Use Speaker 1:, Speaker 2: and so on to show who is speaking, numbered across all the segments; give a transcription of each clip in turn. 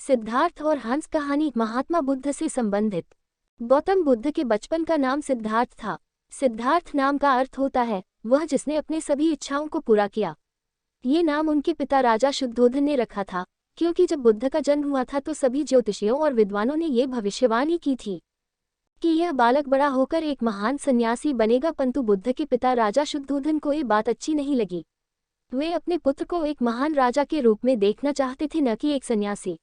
Speaker 1: सिद्धार्थ और हंस कहानी महात्मा बुद्ध से संबंधित। गौतम बुद्ध के बचपन का नाम सिद्धार्थ था। सिद्धार्थ नाम का अर्थ होता है वह जिसने अपने सभी इच्छाओं को पूरा किया। ये नाम उनके पिता राजा शुद्धोधन ने रखा था, क्योंकि जब बुद्ध का जन्म हुआ था तो सभी ज्योतिषियों और विद्वानों ने ये भविष्यवाणी की थी कि यह बालक बड़ा होकर एक महान सन्यासी बनेगा, परंतु बुद्ध के पिता राजा शुद्धोधन को ये बात अच्छी नहीं लगी। वे अपने पुत्र को एक महान राजा के रूप में देखना चाहते थे, न कि एक सन्यासी।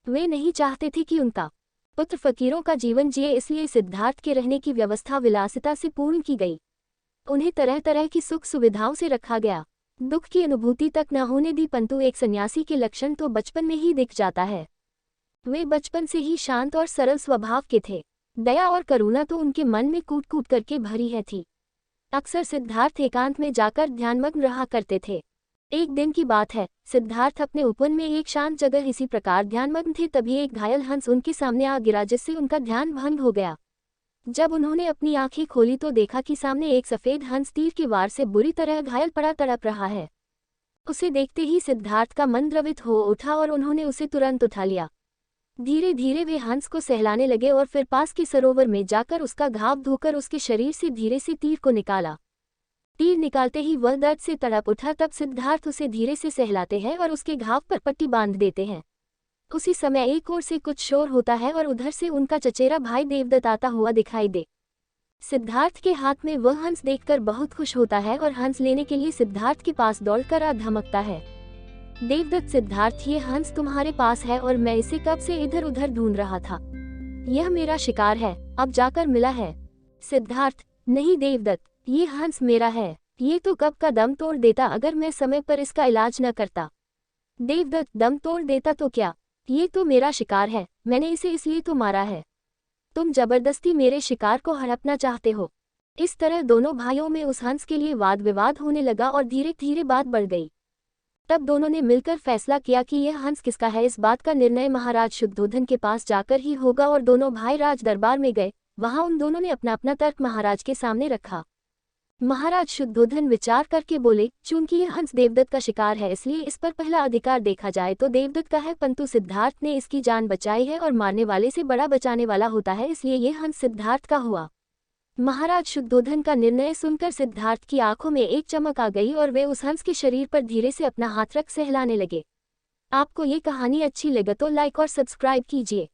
Speaker 1: वे नहीं चाहते थे कि उनका पुत्र फकीरों का जीवन जिए, इसलिए सिद्धार्थ के रहने की व्यवस्था विलासिता से पूर्ण की गई। उन्हें तरह तरह की सुख सुविधाओं से रखा गया। दुख की अनुभूति तक न होने दी, परंतु एक सन्यासी के लक्षण तो बचपन में ही दिख जाता है। वे बचपन से ही शांत और सरल स्वभाव के थे। दया और करुणा तो उनके मन में कूट कूट करके भरी है थी। अक्सर सिद्धार्थ एकांत में जाकर ध्यानमग्न रहा करते थे। एक दिन की बात है, सिद्धार्थ अपने उपवन में एक शांत जगह इसी प्रकार ध्यानमग्न थे, तभी एक घायल हंस उनके सामने आ गिरा, जिससे उनका ध्यान भंग हो गया। जब उन्होंने अपनी आंखें खोली तो देखा कि सामने एक सफेद हंस तीर के वार से बुरी तरह घायल पड़ा तड़प रहा है। उसे देखते ही सिद्धार्थ का मन द्रवित हो उठा और उन्होंने उसे तुरंत उठा लिया। धीरे धीरे वे हंस को सहलाने लगे और फिर पास के सरोवर में जाकर उसका घाव धोकर उसके शरीर से धीरे से तीर को निकाला। तीर निकालते ही वह दर्द से तड़प उठा। तब सिद्धार्थ उसे धीरे से सहलाते हैं और उसके घाव पर पट्टी बांध देते हैं। उसी समय एक ओर से कुछ शोर होता है और उधर से उनका चचेरा भाई देवदत्त आता हुआ दिखाई दे। सिद्धार्थ के हाथ में वह हंस देखकर बहुत खुश होता है और हंस लेने के लिए सिद्धार्थ के पास दौड़कर आ धमकता है। देवदत्त, सिद्धार्थ, ये हंस तुम्हारे पास है और मैं इसे कब से इधर उधर ढूंढ रहा था। यह मेरा शिकार है, अब जाकर मिला है। सिद्धार्थ, नहीं देवदत्त, ये हंस मेरा है। ये तो कब का दम तोड़ देता अगर मैं समय पर इसका इलाज न करता। देवदत्त, दम तोड़ देता तो क्या, ये तो मेरा शिकार है, मैंने इसे इसलिए तो मारा है। तुम जबरदस्ती मेरे शिकार को हड़पना चाहते हो। इस तरह दोनों भाइयों में उस हंस के लिए वाद विवाद होने लगा और धीरे धीरे बात बढ़ गई। तब दोनों ने मिलकर फैसला किया कि यह हंस किसका है। इस बात का निर्णय महाराज शुद्धोधन के पास जाकर ही होगा और दोनों भाई राज दरबार में गए। वहां उन दोनों ने अपना अपना तर्क महाराज के सामने रखा। महाराज शुद्धोधन विचार करके बोले, चूंकि यह हंस देवदत्त का शिकार है इसलिए इस पर पहला अधिकार देखा जाए तो देवदत्त का है, परंतु सिद्धार्थ ने इसकी जान बचाई है और मारने वाले से बड़ा बचाने वाला होता है, इसलिए यह हंस सिद्धार्थ का हुआ। महाराज शुद्धोधन का निर्णय सुनकर सिद्धार्थ की आंखों में एक चमक आ गई और वे उस हंस के शरीर पर धीरे से अपना हाथ रख सहलाने लगे। आपको ये कहानी अच्छी लगे तो लाइक और सब्सक्राइब कीजिए।